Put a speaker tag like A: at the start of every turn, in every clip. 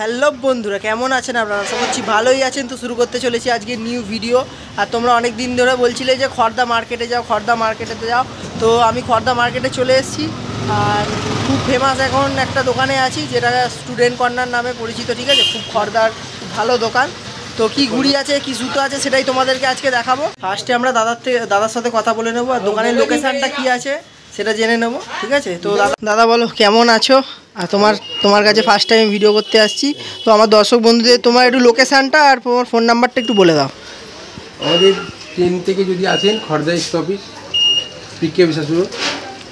A: Hello বন্ধুরা, কেমন আছেন আপনারা? আশা করছি ভালোই আছেন। তো শুরু করতে চলেছি আজকে নিউ ভিডিও। আর তোমরা অনেক দিন ধরে বলছিলে যে খড়দা মার্কেটে যাও, খড়দা মার্কেটেতে যাও। তো আমি খড়দা মার্কেটে চলে এসেছি। আর খুব ফেমাস এখন একটা দোকানে আছি, যেটা স্টুডেন্ট কর্নার নামে পরিচিত। ঠিক আছে, খুব খড়দার ভালো দোকান। তো কি ঘুড়ি আছে, কি জুতো আছে, সেটাই তোমাদেরকে আজকে দেখাবো। ফার্স্টে আমরা দাদার সাথে কথা বলে নেবো, আর দোকানের লোকেশানটা কি আছে সেটা জেনে নেবো। ঠিক আছে, তো দাদা বলো কেমন আছো? আর তোমার কাছে ফার্স্ট টাইম ভিডিও করতে আসছি। তো আমার দর্শক বন্ধুদের তোমার একটু লোকেশানটা আর তোমার ফোন নাম্বারটা একটু বলে দাও।
B: আমাদের ট্রেন থেকে যদি আসেন খড়দা স্টপেজ, পিকে বিশ্বাস রোড।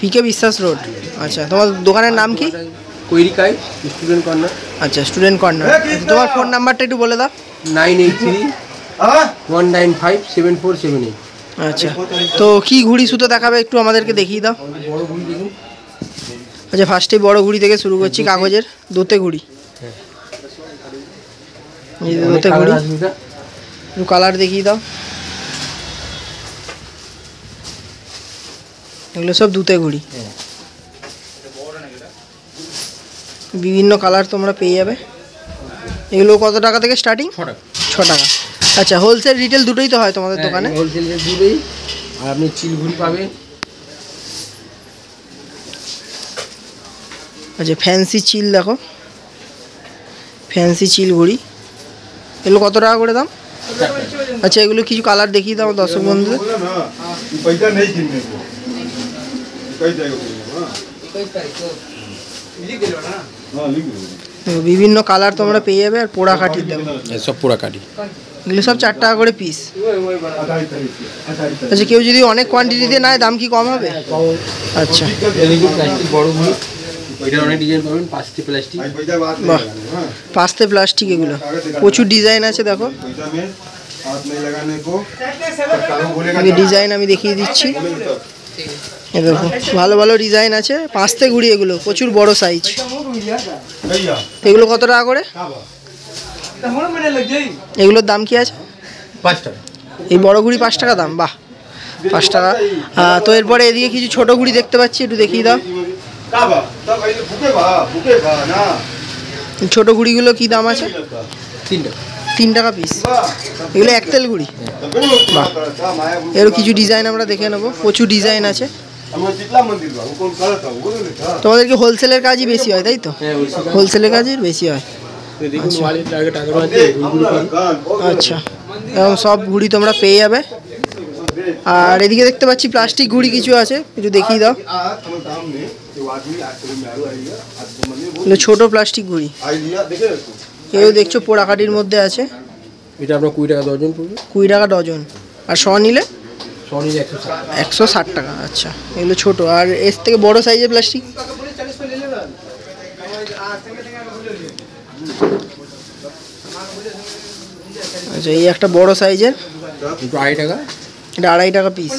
A: পিকে বিশ্বাস রোড। আচ্ছা, তোমার দোকানের নাম কি?
B: কৈরিকাই স্টুডেন্ট কর্নার।
A: আচ্ছা, স্টুডেন্ট কর্নার। তোমার ফোন নাম্বারটা একটু বলে দাও।
B: 9831957478।
A: আচ্ছা, তো কি ঘুড়ি সুতো দেখাবে একটু আমাদেরকে দেখিয়ে দাও।
B: বড় ঘুড়ি দেখুন।
A: আচ্ছা, ফার্স্টে বড় ঘুড়ি থেকে শুরু করছি, কাগজের দোতে ঘুড়ি। এই দোতে ঘুড়ি, একটু কালার দেখিয়ে দাও। এগুলো সব দুতে ঘুড়ি, বিভিন্ন কালার তোমরা পেয়ে যাবে। এগুলো কত টাকা থেকে স্টার্টিং? 6 টাকা। আচ্ছা, হোলসেল রিটেল দুটোই তো হয় তোমাদের দোকানে?
B: হোলসেল দুটোই। আর আপনি চিল ঘুড়ি পাবেন।
A: আচ্ছা, ফ্যান্সি চিল দেখো, ফ্যান্সি চিল ঘুড়ি। এগুলো কত টাকা করে দাম? আচ্ছা, এগুলো কিছু কালার দেখিয়ে দাও দর্শক বন্ধুদের। বিভিন্ন কালার তোমরা পেয়ে যাবে। আর পোড়া কাঠি দাও,
B: সব পোড়া কাঠি।
A: এগুলো সব 4 টাকা করে পিস। আচ্ছা, কেউ যদি অনেক কোয়ান্টিটিতে নেয় দাম কি কম হবে? আচ্ছা,
B: বড় ঘুড়ি, এটার অনেক ডিজাইন পাবেন। পাঁচতে প্লাস্টিক।
A: বাহ, পাঁচতে প্লাস্টিক। এগুলো প্রচুর ডিজাইন আছে দেখো। ডিজাইন আমি দেখিয়ে দিচ্ছি, দেখো ভালো ভালো ডিজাইন আছে। পাঁচতে ঘুড়ি, এগুলো প্রচুর বড় সাইজ। এগুলো কত টাকা করে? এগুলোর দাম কি আছে?
B: 5 টাকা।
A: এই বড় ঘুড়ি 5 টাকা দাম। বাহ, 5 টাকা। তো এরপরে এদিকে কিছু ছোট ঘুড়ি দেখতে পাচ্ছি, একটু দেখিয়ে দাও। ছোট ঘুড়িগুলো কি দাম আছে? 3 টাকা পিস। এগুলো একতেল ঘুড়ি। বাহ, এরও কিছু ডিজাইন আমরা দেখে নেবো, প্রচুর ডিজাইন আছে। তোমাদেরকে হোলসেলের কাজই বেশি হয় তাই তো? হোলসেলের কাজই বেশি হয়। আচ্ছা, এবং সব ঘুড়ি তোমরা পেয়ে যাবে। আর এদিকে দেখতে পাচ্ছি প্লাস্টিক ঘুড়ি কিছু আছে, একটু দেখিয়ে দাও। ছোট প্লাস্টিক ঘুড়ি, কেউ দেখছো পোড়াকাটির মধ্যে আছে।
B: এটা আপনার 20 টাকা ডজন পড়বে।
A: 20 টাকা ডজন। আর 100 নিলে?
B: 160
A: টাকা। আচ্ছা, এগুলো ছোট। আর এর থেকে বড় সাইজের প্লাস্টিক? আচ্ছা, এই একটা বড় সাইজের,
B: 2.5 টাকা।
A: এটা 2.5 টাকা পিস।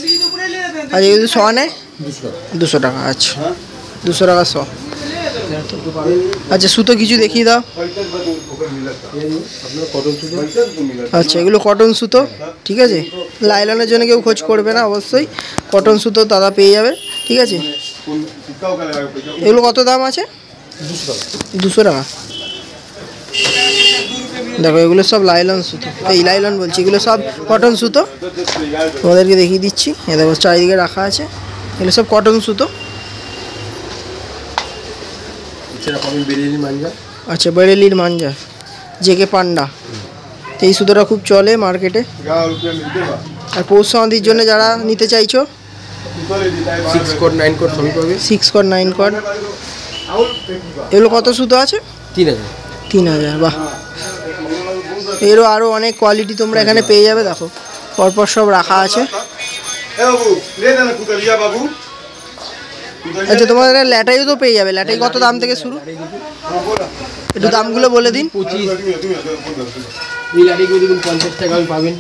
A: আচ্ছা, যদি 100 নেয়? 200 টাকা। আচ্ছা, 200 টাকা 100। আচ্ছা, সুতো কিছু দেখিয়ে দাও। আচ্ছা, এগুলো কটন সুতো। ঠিক আছে, লাইলনের জন্য কেউ খোঁজ করবে না, অবশ্যই কটন সুতো দাদা পেয়ে যাবে। ঠিক আছে, এগুলো কত দাম আছে? 200 টাকা। দেখো, এগুলো সব লাইলন সুতো। এই লাইলন বলছি, এগুলো সব কটন সুতো। তোমাদেরকে দেখিয়ে দিচ্ছি, এ দেখো চারিদিকে রাখা আছে। এগুলো সব কটন সুতো। আচ্ছা, বেরেলির মাঞ্জা, জেকে পান্ডা, এই সুতোটা খুব চলে মার্কেটে। আর পৌষ সমাধির জন্য যারা নিতে চাইছো,
B: 6 কোড 9 কোড সবই পাবে।
A: 6 কোড 9 কোড। এগুলো কত সুতো আছে?
B: 3000।
A: 3000। বাহ, এরও আরও অনেক কোয়ালিটি তোমরা এখানে পেয়ে যাবে। দেখো পরপর সব রাখা আছে। আচ্ছা, তোমাদের ল্যাটাইও তো পেয়ে যাবে। ল্যাটাই কত দাম থেকে শুরু? একটু দামগুলো বলে দিন।
B: 50 টাকা পাবেন।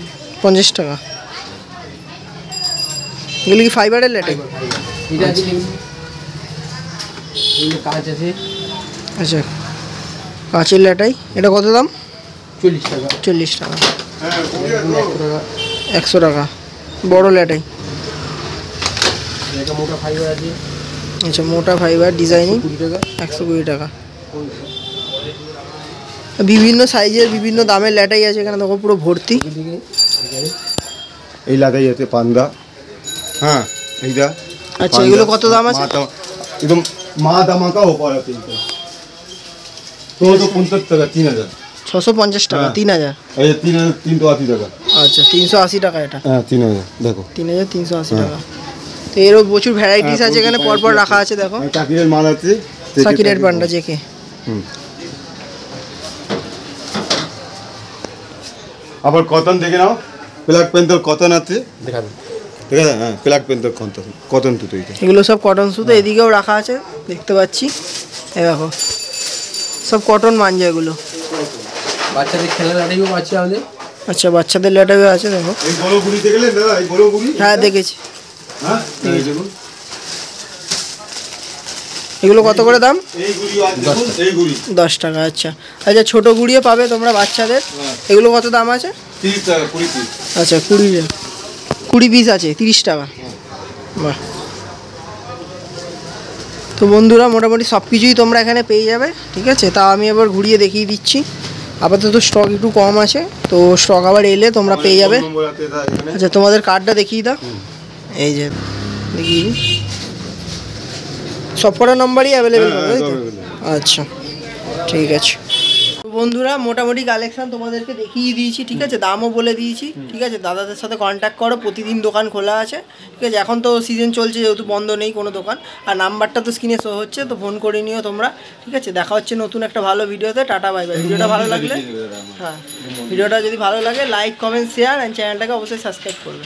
A: 50 টাকা। এগুলো কি ফাইবারের ল্যাটাই? আচ্ছা, কাঁচের ল্যাটাই। এটা কত দাম?
B: 40 টাকা।
A: 40 টাকা। 100 টাকা বড় ল্যাটাই।
B: মোটা ফাইবার আছে।
A: আচ্ছা, মোটা ফাইবার ডিজাইনিং 120 টাকা। বিভিন্ন সাইজের বিভিন্ন দামের ল্যাটাই আছে এখানে দেখো পুরো ভর্তি।
C: এই লাটাই আছে পান্ডা, হ্যাঁ এইটা।
A: আচ্ছা এগুলো কত দাম আছে?
C: একদম মা দামাকা অফার আছে এইটা, তো 50 টাকা 3000।
A: 650 টাকা 3000।
C: এই 380 টাকা।
A: আচ্ছা 380 টাকা এটা।
C: হ্যাঁ 3000 দেখো
A: 3380 টাকা। তো এরও প্রচুর ভ্যারাইটিস আছে এখানে পরপর রাখা আছে দেখো।
C: চাকিরের মাল আছে,
A: সাকিরের পান্ডা জেকে।
C: আবার কটন দেখে নাও, ব্ল্যাক প্যান্থার কটন আছে, দেখা যায়। হ্যাঁ ব্ল্যাক প্যান্থার কটন তো এইটা।
A: এগুলো সব কটন সুতো, এদিকেও রাখা আছে দেখতে পাচ্ছি। এই দেখো সব কটন মাঞ্জা এগুলো।
B: বাচ্চাদের খেলার লাটাইও আছে আমাদের।
A: আচ্ছা বাচ্চাদের ল্যাটাও আছে দেখো।
C: এই বড় গুড়ি দেখলে দাদা, এই বড় গুড়ি?
A: হ্যাঁ দেখেছি।
C: হ্যাঁ এই দেখুন,
A: এগুলো কত করে দাম?
C: এই গুড়ি আছে দেখুন, এই গুড়ি
A: 10 টাকা। আচ্ছা আচ্ছা ছোট গুড়িও পাবে তোমরা বাচ্চাদের। এগুলো কত দাম আছে?
C: 30 টাকা 20 পিস।
A: আচ্ছা 20 পিস আছে 30 টাকা। বাহ। তো বন্ধুরা মোটামুটি সব কিছুই তোমরা এখানে পেয়ে যাবে, ঠিক আছে। তা আমি এবার ঘুরিয়ে দেখিয়ে দিচ্ছি। আপাতত স্টক একটু কম আছে, তো স্টক আবার এলে তোমরা পেয়ে যাবে।
C: নম্বর আছে এখানে।
A: আচ্ছা তোমাদের কার্ডটা দেখিয়ে দাও। এই যে দেখিয়ে দিই। সব কটা নম্বরই অ্যাভেলেবেল হবে, তাই তো? আচ্ছা ঠিক আছে। তো বন্ধুরা মোটামুটি কালেকশন তোমাদেরকে দেখিয়ে দিয়েছি, ঠিক আছে। দামও বলে দিয়েছি, ঠিক আছে। দাদাদের সাথে কন্ট্যাক্ট করো, প্রতিদিন দোকান খোলা আছে, ঠিক আছে। এখন তো সিজন চলছে যেহেতু বন্ধ নেই কোনো দোকান। আর নাম্বারটা তো স্ক্রিনে শো হচ্ছে, তো ফোন করে নিও তোমরা, ঠিক আছে। দেখা হচ্ছে নতুন একটা ভালো ভিডিওতে। Tata bye bye. ভিডিওটা ভালো লাগলে, হ্যাঁ ভিডিওটা যদি ভালো লাগে লাইক কমেন্ট শেয়ার অ্যান্ড চ্যানেলটাকে অবশ্যই সাবস্ক্রাইব করবে।